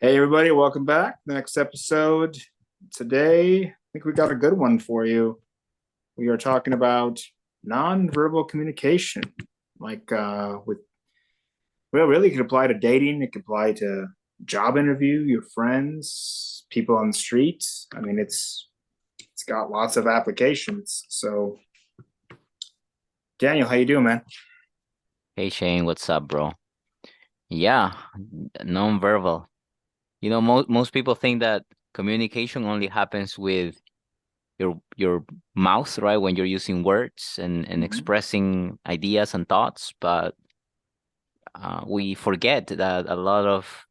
Hey everybody, welcome back. Next episode. Today, I think we got a good one for you. We are talking about nonverbal communication. With well, really it could apply to dating, it could apply to job interview, your friends, people on the street. I mean, it's got lots of applications. So, Daniel, how you doing, man? Hey Shane, what's up, bro? Yeah, nonverbal. Most people think that communication only happens with your mouth, right? When you're using words and Mm-hmm. expressing ideas and thoughts, but we forget that a lot of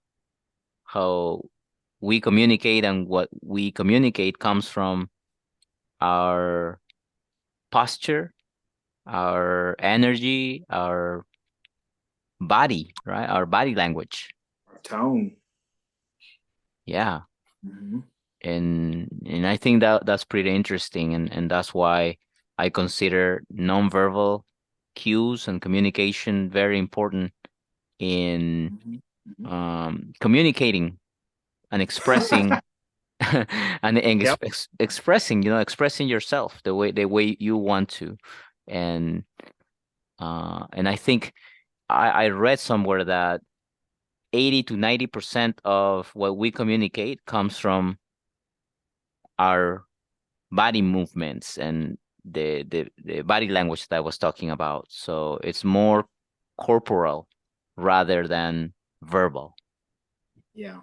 how we communicate and what we communicate comes from our posture, our energy, our body, right? Our body language. Tone. Yeah. Mm-hmm. And I think that that's pretty interesting, and that's why I consider nonverbal cues and communication very important in Mm-hmm. communicating and expressing and Yep. expressing, expressing yourself the way you want to. And I think I read somewhere that 80 to 90% of what we communicate comes from our body movements and the body language that I was talking about. So it's more corporal rather than verbal. Yeah.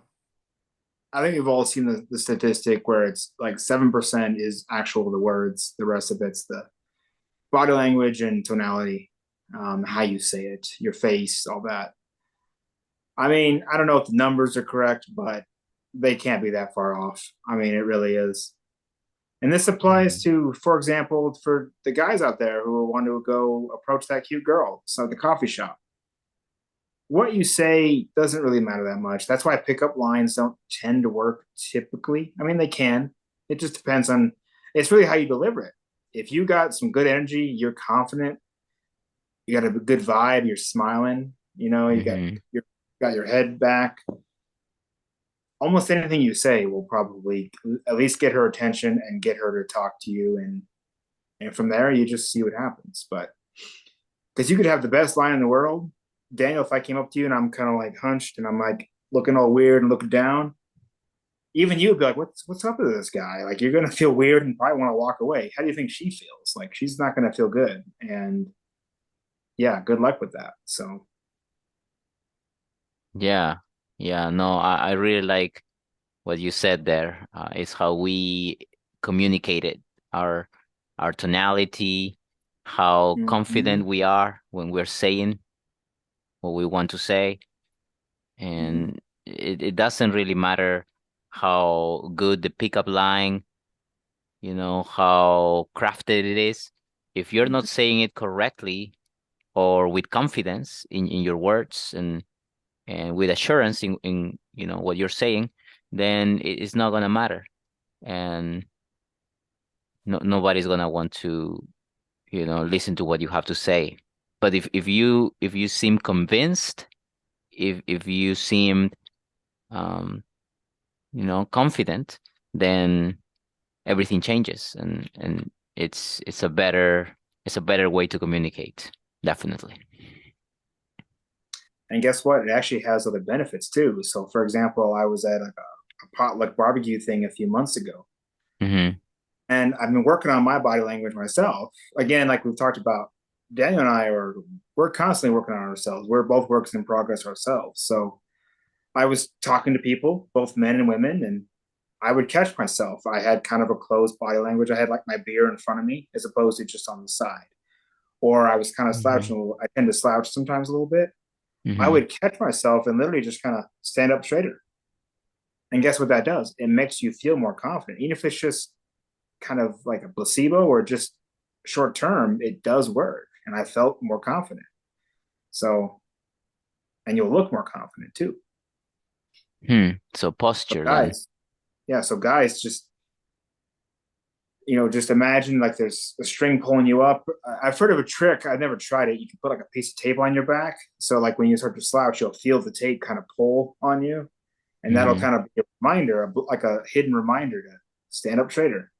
I think we've all seen the statistic where it's like 7% is actual the words, the rest of it's the body language and tonality, how you say it, your face, all that. I mean, I don't know if the numbers are correct, but they can't be that far off. I mean, it really is. And this applies Mhm. to, for example, for the guys out there who want to go approach that cute girl so at the coffee shop. What you say doesn't really matter that much. That's why pickup lines don't tend to work typically. I mean, they can. It just depends on. It's really how you deliver it. If you got some good energy, you're confident, you got a good vibe, you're smiling, you Mhm. got your head back. Almost anything you say will probably at least get her attention and get her to talk to you, and from there you just see what happens. But because you could have the best line in the world, Daniel. If I came up to you and I'm kind of like hunched and I'm like looking all weird and looking down, even you'd be like, "What's up with this guy?" Like you're gonna feel weird and probably want to walk away. How do you think she feels? Like she's not gonna feel good. And yeah, good luck with that. So Yeah. Yeah. No, I really like what you said there. It's how we communicated our our tonality, how mm-hmm, confident we are when we're saying what we want to say. mm-hmm, And it doesn't really matter how good the pickup line, how crafted it is. If you're not saying it correctly or with confidence in your words and with assurance in what you're saying, then it's not gonna matter. And nobody's gonna want to, listen to what you have to say. But if you seem convinced, if you seem um confident, then everything changes and it's a better way to communicate, definitely. and guess what? It actually has other benefits too. So, for example, I was at like a potluck barbecue thing a few months ago, Hmm. and I've been working on my body language myself. Again, like we've talked about, Daniel and I we're constantly working on ourselves. We're both works in progress ourselves. So I was talking to people, both men and women, and I would catch myself. I had kind of a closed body language. I had like my beer in front of me as opposed to just on the side. Or I was kind of Hmm. slouching. I tend to slouch sometimes a little bit. I Hmm. would catch myself and literally just kind of stand up straighter. And guess what that does? It makes you feel more confident. Even if it's just kind of like a placebo or just short term, it does work. And I felt more confident. So, and you'll look more confident too. So So, posture then. guys, yeah. So, guys, just imagine like there's a string pulling you up. I've heard of a trick. I've never tried it. You can put like a piece of tape on your back. So, like when you start to slouch, you'll feel the tape kind of pull on you. And that'll Mm-hmm. kind of be a reminder, like a hidden reminder to stand up straighter,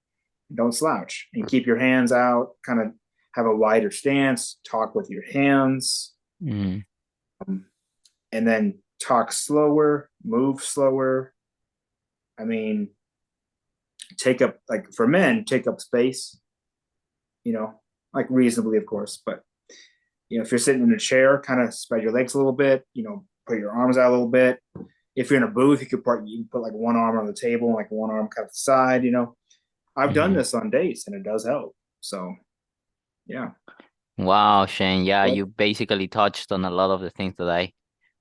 don't slouch, and keep your hands out, kind of have a wider stance, talk with your hands, Mm-hmm. um, and then talk slower, move slower. I mean, take up, like for men, take up space, you know, like reasonably, of course. But, if you're sitting in a chair, kind of spread your legs a little bit, put your arms out a little bit. If you're in a booth, you can put like one arm on the table and like one arm kind of the side. I've done Mm-hmm. this on dates and it does help. So, yeah. Wow, Shane. Yeah, But, you basically touched on a lot of the things that I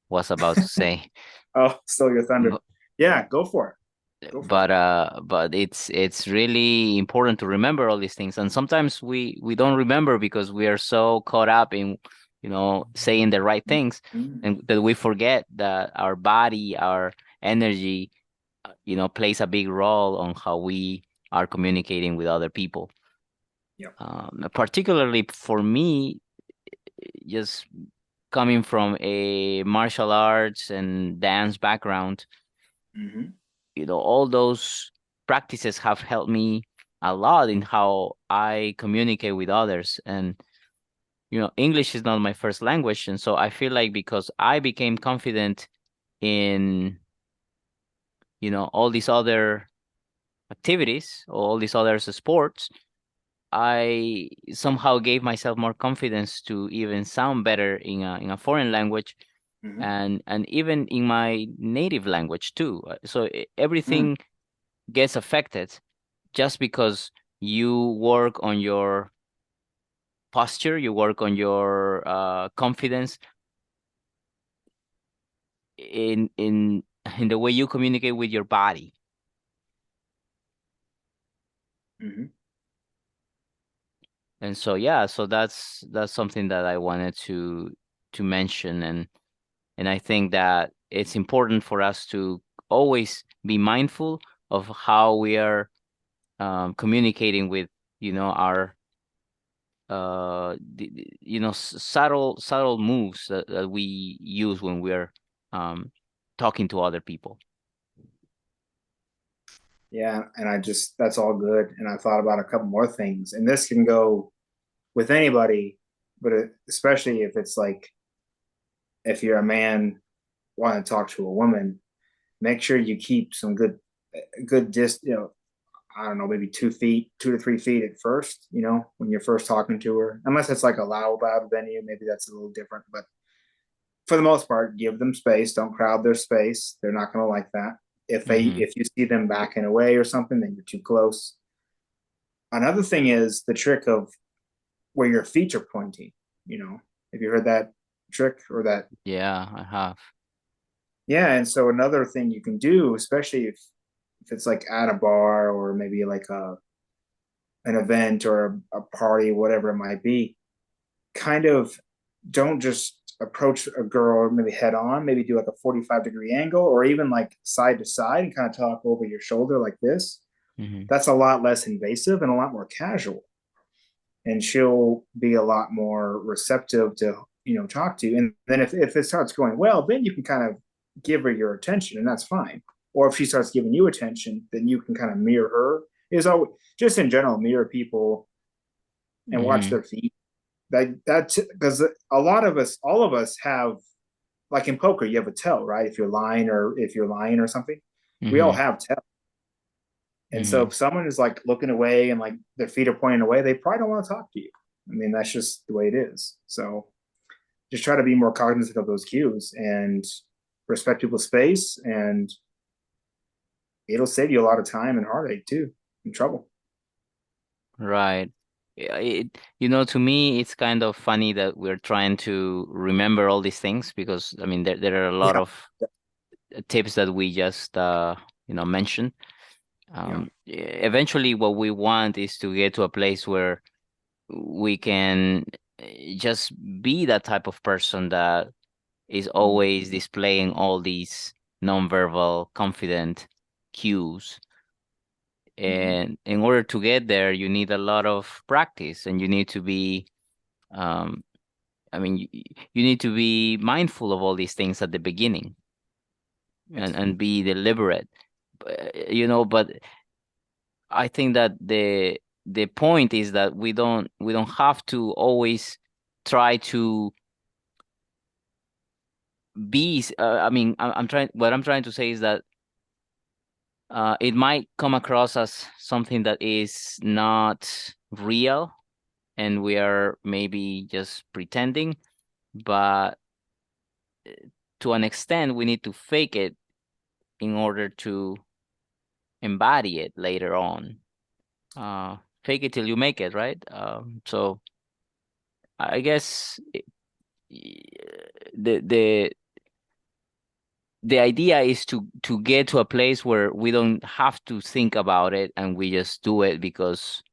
was about to say. oh, still your thunder. But Yeah, go for it. Go for it. but it's really important to remember all these things. And sometimes we don't remember because we are so caught up in, saying the right things, Mm-hmm. and that we forget that our body, our energy, plays a big role on how we are communicating with other people. Yep. Particularly for me, just coming from a martial arts and dance background, Mm-hmm. all those practices have helped me a lot in how I communicate with others. And, English is not my first language. And so I feel like because I became confident in, all these other activities, all these other sports, I somehow gave myself more confidence to even sound better in a foreign language, Mm-hmm. and even in my native language too. So Mm-hmm. everything gets affected just because you work on your posture, you work on your confidence in the way you communicate with your body. Mm-hmm. And so yeah, so that's something that I wanted to mention. And I think that it's important for us to always be mindful of how we are communicating with, our subtle moves that we use when we're um, talking to other people. Yeah, and that's all good. And I thought about a couple more things, and this can go with anybody, but especially if it's like if you're a man wanting to talk to a woman, make sure you keep some good I don't know, maybe 2 feet, 2 to 3 feet at first, when you're first talking to her. Unless it's like a loud venue, maybe that's a little different. But for the most part, give them space. Don't crowd their space. They're not going to like that. Hmm. If you see them backing away or something, then you're too close. Another thing is the trick of where your feet are pointing. You know, have you heard that trick or that? Yeah, I have. Yeah, and so another thing you can do, especially if it's like at a bar or maybe like an event or a party, whatever it might be, kind of don't just approach a girl maybe head on, maybe do like a 45-degree angle or even like side to side and kind of talk over your shoulder like this. Hmm. That's a lot less invasive and a lot more casual. And she'll be a lot more receptive to, talk to you. And then if it starts going well, then you can kind of give her your attention and that's fine. Or if she starts giving you attention, then you can kind of mirror her. Is always just in general, mirror people and watch Hmm. their feet. That because a lot of us, all of us have, like in poker, you have a tell, right? If you're lying or something, we all Hmm. have tell. And so Hmm. if someone is like looking away and like their feet are pointing away, they probably don't want to talk to you. I mean, that's just the way it is. So just try to be more cognizant of those cues and respect people's space, and it'll save you a lot of time and heartache too, and trouble. Right. Yeah, to me, it's kind of funny that we're trying to remember all these things because, I mean, there are a lot Yeah, of tips that we just, mentioned. yeah. Eventually, what we want is to get to a place where we can just be that type of person that is Mm-hmm. always displaying all these nonverbal, confident cues. Mm-hmm. And in order to get there, you need a lot of practice and you need to be, um, I mean, you need to be mindful of all these things at the beginning. Yes. and be deliberate. But I think that the point is that we don't have to always try to I mean, I'm trying what I'm trying to say is that it might come across as something that is not real, and we are maybe just pretending, but to an extent we need to fake it in order to embody it later on. Fake it till you make it, right? So I guess the the idea is to get to a place where we don't have to think about it and we just do it because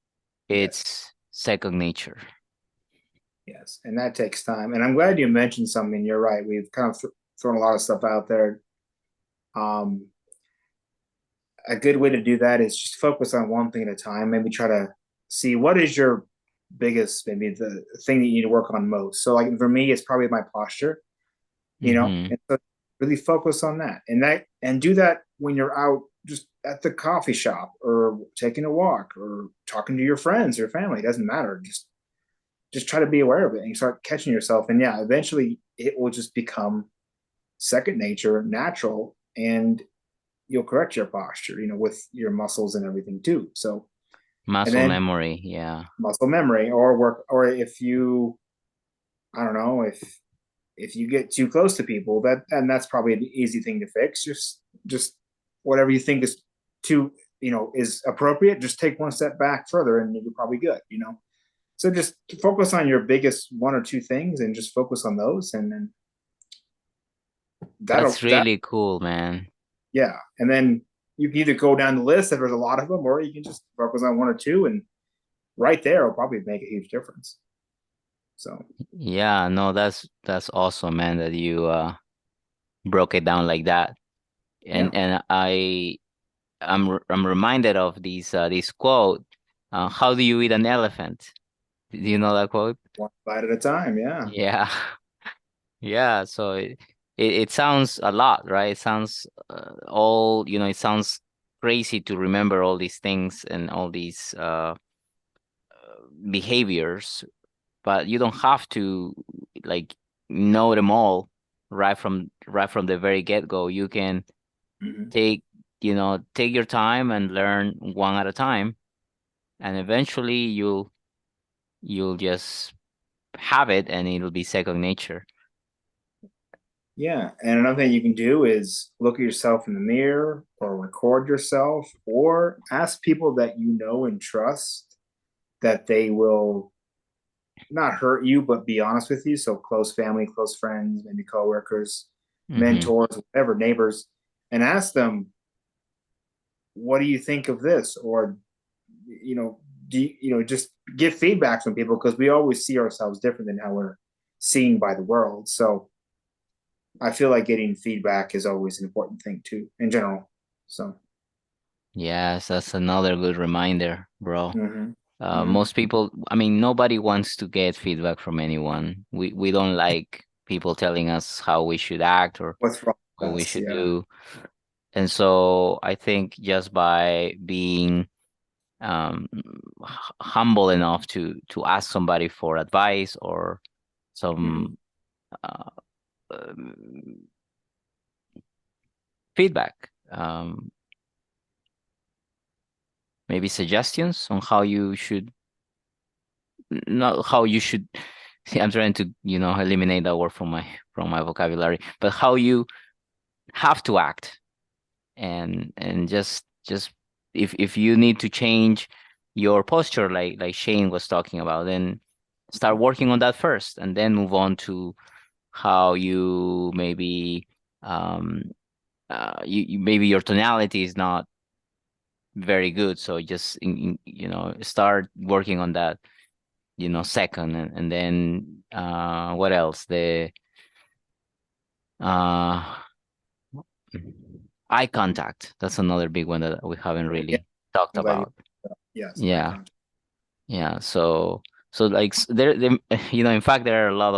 Yes. it's second nature. Yes. And that takes time. And I'm glad you mentioned something. You're right. We've kind of thrown a lot of stuff out there. Um, a good way to do that is just focus on one thing at a time. Maybe try to see what is your biggest, maybe the thing that you need to work on most. So, like for me, it's probably my posture. Mm-hmm. And so really focus on that, and do that when you're out, just at the coffee shop or taking a walk or talking to your friends or family. It doesn't matter. Just try to be aware of it and you start catching yourself. And yeah, eventually it will just become second nature, natural, and you'll correct your posture, with your muscles and everything too. So, and Muscle then memory, yeah. muscle memory or work, or if you, I don't know, if you get too close to people, and that's probably an easy thing to fix. Just whatever you think is too, is appropriate, just take one step back further and you're probably good. So just focus on your biggest one or two things and just focus on those, and then That's that really cool, man. yeah. And then you can either go down the list if there's a lot of them, or you can just focus on one or two, and right there will probably make a huge difference. So Yeah, no, that's awesome, man, that you broke it down like that. yeah, And I'm reminded of this quote. How do you eat an elephant? Do you know that quote? one bite at a time. Yeah. Yeah. Yeah, so it sounds a lot, right? It sounds it sounds crazy to remember all these things and all these behaviors, but you don't have to like know them all right from the very get-go. You can Mm-hmm. take, take your time and learn one at a time, and eventually you'll just have it and it'll be second nature. Yeah. And another thing you can do is look at yourself in the mirror or record yourself or ask people that you know and trust that they will not hurt you, but be honest with you. So close family, close friends, maybe coworkers, Mm-hmm. mentors, whatever, neighbors, and ask them, what do you think of this? Or, just get feedback from people because we always see ourselves different than how we're seen by the world. So I feel like getting feedback is always an important thing too, in general. So, Yes, that's another good reminder, bro. mm-hmm, mm-hmm. Most people, I mean, nobody wants to get feedback from anyone. We don't like people telling us how we should act or What's wrong what with we us? should Yeah. do. And so I think just by being humble enough to ask somebody for advice or Mm-hmm. some uh, um, feedback, maybe suggestions on how you should, not how you should. See, I'm trying to, eliminate that word from my vocabulary, but how you have to act, and just if you need to change your posture, like Shane was talking about, then start working on that first, and then move on to how you maybe um maybe your tonality is not very good, so just start working on that, second, and then what else? The uh eye contact. That's another big one that we haven't Yeah. really talked I'm glad you. about. Yes, eye Yeah, contact. yeah. So like there, in fact, there are a lot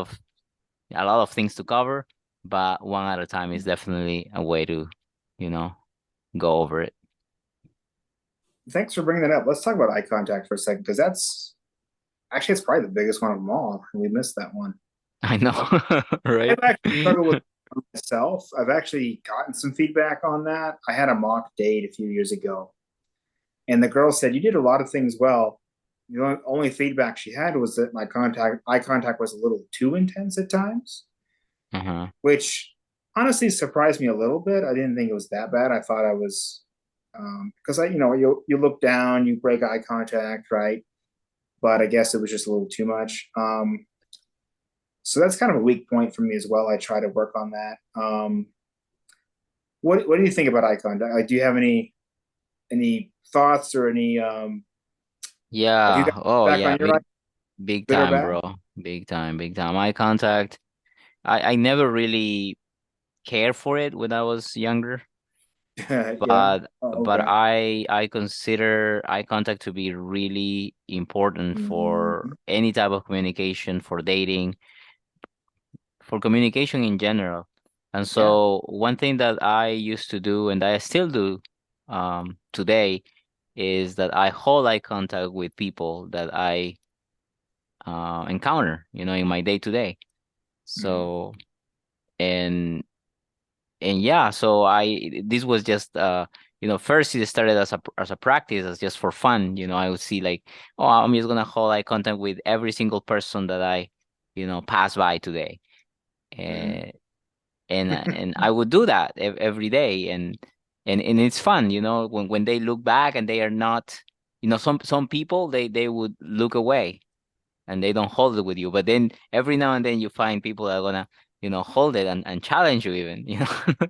of things to cover, but one at a time is definitely a way to you know, go over it. Thanks for bringing that up. Let's talk about eye contact for a second, because that's actually it's probably the biggest one of them all. And we missed that one. I know, I've right? actually struggled with it myself. I've actually gotten some feedback on that. I had a mock date a few years ago, and the girl said you did a lot of things well. The only feedback she had was that my contact eye contact was a little too intense at times, Uh-huh. which honestly surprised me a little bit. I didn't think it was that bad. I thought I was because you look down, you break eye contact, right? But I guess it was just a little too much. So that's kind of a weak point for me as well. I try to work on that. What do you think about eye contact? Like, do you have any thoughts or any have you got Yeah. Oh, back yeah. on your eye, Big good or time, bad? bro. Big time, big time. Eye contact. I never really cared for it when I was younger, Yeah. but Oh, but okay. I consider eye contact to be really important for Mhm. any type of communication, for dating, for communication in general. And Yeah. so one thing that I used to do and I still do today is that I hold eye contact with people that I encounter, in my day to day. Mhm. So and and yeah, so I this was just first it started as a practice, as just for fun. I would see like, oh, I'm just gonna hold eye contact with every single person that I pass by today. Mhm. And and I would do that every day, and it's fun, when they look back and they are not, some people they would look away and they don't hold it with you, but then every now and then you find people that are gonna hold it and challenge you even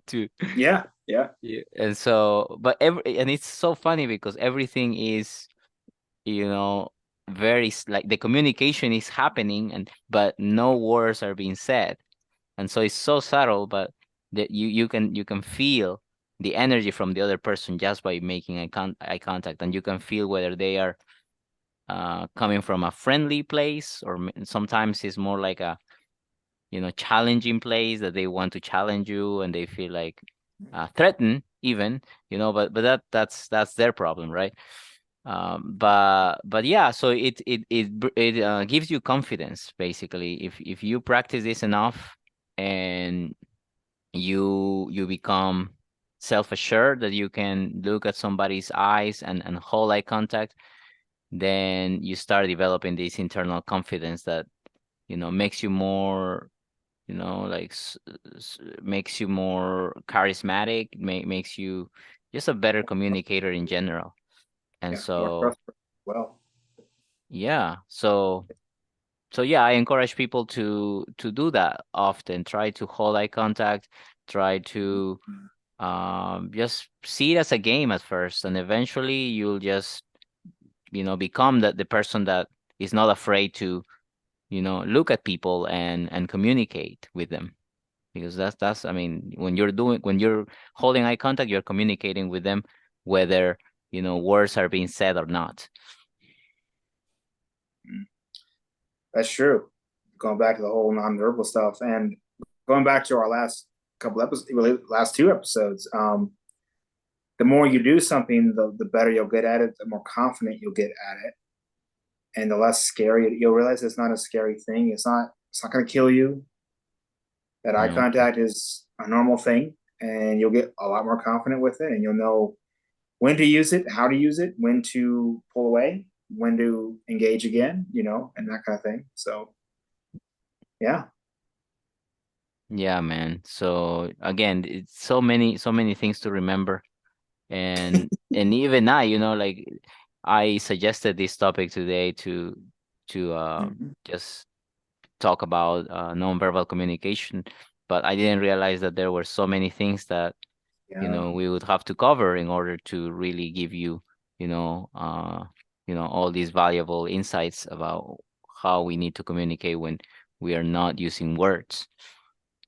to Yeah. Yeah. yeah. And so but and it's so funny because everything is you know like the communication is happening, but no words are being said, and so it's so subtle, but that you can feel the energy from the other person just by making eye contact, and you can feel whether they are coming from a friendly place, or sometimes it's more like a challenging place, that they want to challenge you and they feel like threatened even, but that's their problem, right? But yeah, so it gives you confidence, basically, if you practice this enough, and you become self-assured that you can look at somebody's eyes and hold eye contact, then you start developing this internal confidence that makes you more, like makes you more charismatic, makes you just a better communicator in general. And Yeah. More so trust. Well. yeah, so yeah, I encourage people to do that often. Try to hold eye contact, try to Mhm. just see it as a game at first, and eventually you'll just become the person that is not afraid to look at people and communicate with them, because that's I mean, when you're holding eye contact, you're communicating with them, whether words are being said or not. That's true. Going back to the whole nonverbal stuff, and going back to our last couple episodes, really last two episodes, the more you do something, the better you'll get at it, the more confident you'll get at it, and the less scary you'll realize it's not a scary thing. It's not going to kill you. That eye No. contact is a normal thing, and you'll get a lot more confident with it, and you'll know when to use it, how to use it, when to pull away, when to engage again, and that kind of thing. So yeah. Yeah, man. So again, it's so many things to remember. And even I, like, I suggested this topic today to Mhm. just talk about nonverbal communication, but I didn't realize that there were so many things that Yeah. we would have to cover in order to really give you, you know, uh, all these valuable insights about how we need to communicate when we are not using words.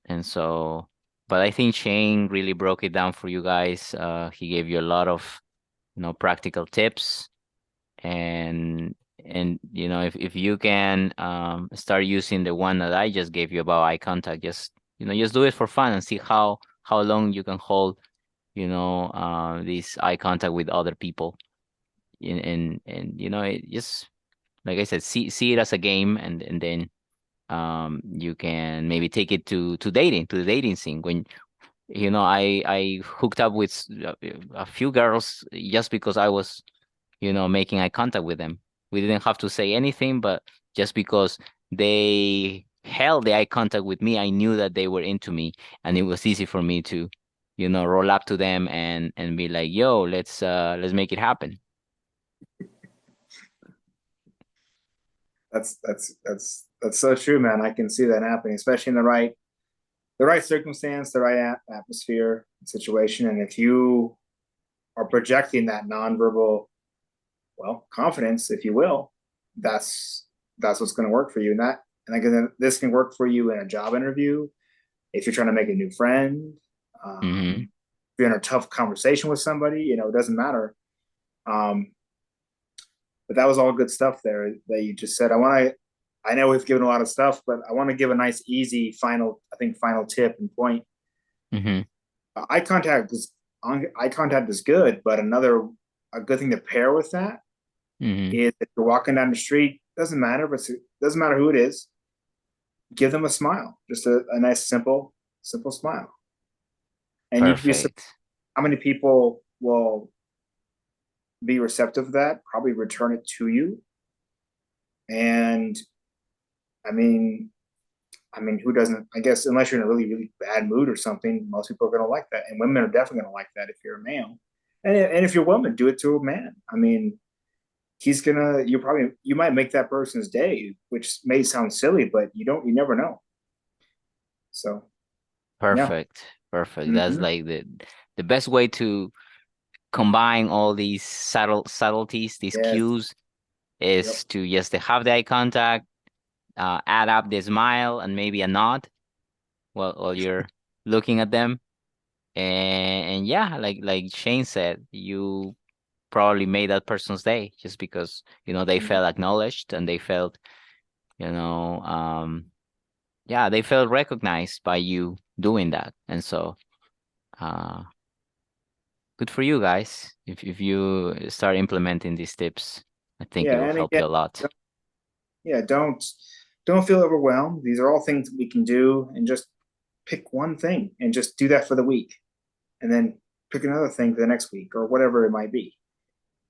And so, but I think Shane really broke it down for you guys. He gave you a lot of, practical tips, and if you can start using the one that I just gave you about eye contact, just do it for fun and see how long you can hold, this eye contact with other people. And it just, like I said, see it as a game, and then you can maybe take it to dating, to the dating scene. When I hooked up with a few girls just because I was making eye contact with them. We didn't have to say anything, but just because they held the eye contact with me, I knew that they were into me, and it was easy for me to roll up to them and be like, yo, let's make it happen. That's so true, man. I can see that happening, especially in the right circumstance, the right atmosphere, situation. And if you are projecting that nonverbal, well, confidence, if you will, that's that's what's going to work for you. And again, this can work for you in a job interview if you're trying to make a new friend. Hmm. If you're in a tough conversation with somebody, it doesn't matter. Um, but that was all good stuff there that you just said. I know we've given a lot of stuff, but I want to give a nice, easy final tip and point. Hmm. Eye contact is good, but a good thing to pair with that Hmm. is if you're walking down the street, doesn't matter who it is, give them a smile, just a nice, simple smile, and you'd be surprised Perfect. how many people will be receptive to that, probably return it to you, and I mean, who doesn't? I guess unless you're in a really, really bad mood or something, most people are going to like that, and women are definitely going to like that if you're a male, and if you're a woman, do it to a man. I mean, you might make that person's day, which may sound silly, but you never know. So yeah, Perfect. Perfect. That's mm-hmm. like the best way to combine all these subtleties, these Yes, cues, yep, is to just to have the eye contact, add up the smile and maybe a nod while you're looking at them. And yeah, like Shane said, you probably made that person's day just because, they mm-hmm. felt acknowledged, and they felt, you know, um, yeah, they felt recognized by you doing that. And so, uh, good for you guys. If you start implementing these tips, I think it Yeah, will and help again, you a lot. yeah, don't feel overwhelmed. These are all things that we can do, and just pick one thing and just do that for the week, and then pick another thing for the next week or whatever it might be,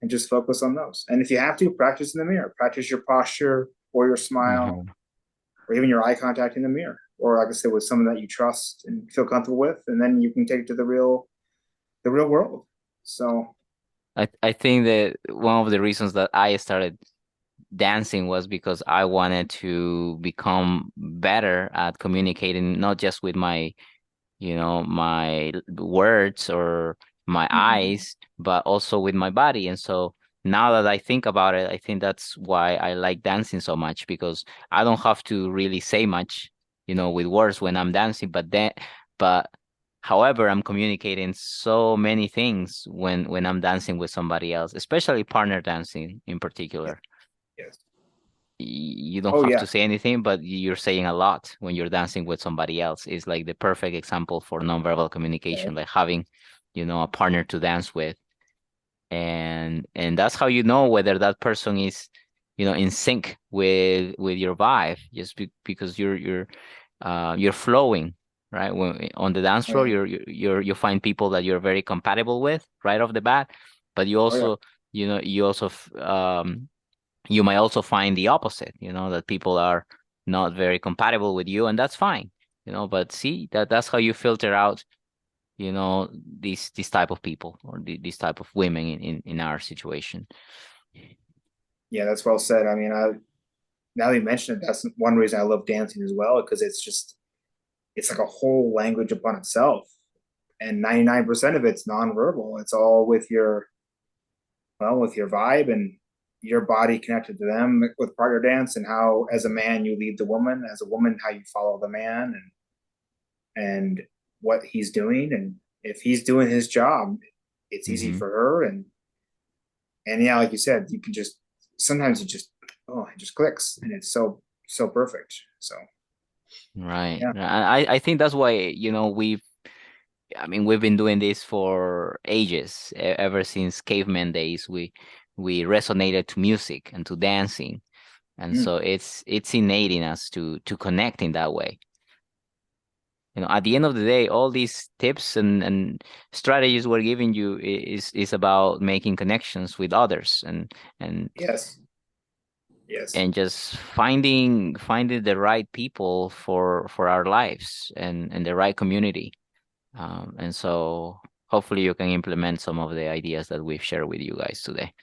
and just focus on those. And if you have to, practice in the mirror, practice your posture or your smile, Hmm. or even your eye contact in the mirror, or like I said, with someone that you trust and feel comfortable with, and then you can take it to the real world. So I think that one of the reasons that I started dancing was because I wanted to become better at communicating, not just with my words or my mm-hmm. eyes, but also with my body. And so now that I think about it, I think that's why I like dancing so much, because I don't have to really say much, with words when I'm dancing, but however, I'm communicating so many things when I'm dancing with somebody else, especially partner dancing in Yeah, particular. yes, You don't oh have yeah, to say anything, but you're saying a lot when you're dancing with somebody else. It's like the perfect example for nonverbal yeah, communication, like having, a partner to dance with. And that's how you know whether that person is, in sync with your vibe, just because you're flowing, right? When on the dance oh floor, yeah, you find people that you're very compatible with right off the bat, but you oh yeah, also, you might also find the opposite, that people are not very compatible with you, and that's fine, but see, that's how you filter out, these type of people, or these type of women in our situation. yeah. That's well said. I mean, now that you mention it, that's one reason I love dancing as well, because it's like a whole language upon itself, and 99% of it's nonverbal. It's all with your vibe and your body connected to them with partner dance, and how as a man you lead the woman, as a woman how you follow the man, and what he's doing, and if he's doing his job, it's easy Hmm. for her, and yeah, like you said, you can just sometimes it just clicks, and it's so perfect. So Right. yeah, I think that's why, we've I mean, we've been doing this for ages, ever since caveman days. We resonated to music and to dancing, and Mm, so it's innate in us to connect in that way. At the end of the day, all these tips and strategies we're giving you is about making connections with others and yes, yes, and just finding the right people for our lives and the right community. And so hopefully you can implement some of the ideas that we've shared with you guys today.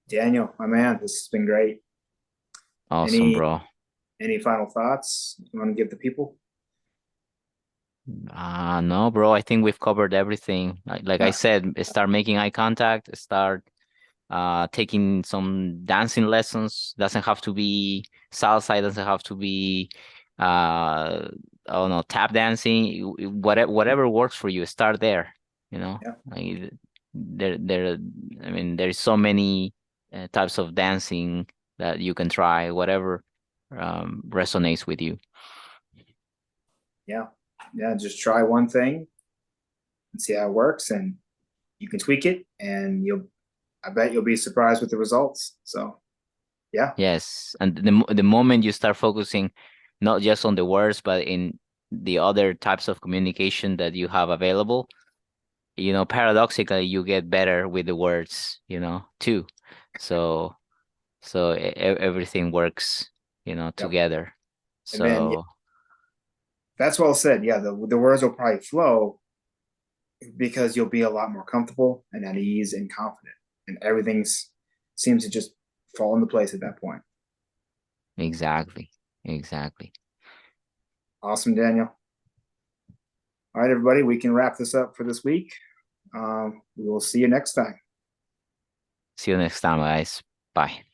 Daniel, my man, this has been great. Awesome, Any bro. any final thoughts you want to give the people? No, bro, I think we've covered everything. Like I Yeah, said, start making eye contact, start taking some dancing lessons. Doesn't have to be salsa, it doesn't have to be uh I don't know, tap dancing. Whatever works for you, start there, you know. yeah, Like there I mean there's so many types of dancing that you can try, whatever resonates with you. yeah, yeah. Just try one thing and see how it works, and you can tweak it, and I bet you'll be surprised with the results. So, yeah, Yes, and the moment you start focusing not just on the words, but in the other types of communication that you have available, paradoxically, you get better with the words, too. So, everything works, yep. together. And then yeah, So, that's well said. Yeah, the words will probably flow because you'll be a lot more comfortable and at ease and confident, and everything's seems to just fall into place at that point. exactly, exactly. Awesome, Daniel. All right, everybody, we can wrap this up for this week. We will see you next time. See you next time, guys. Bye.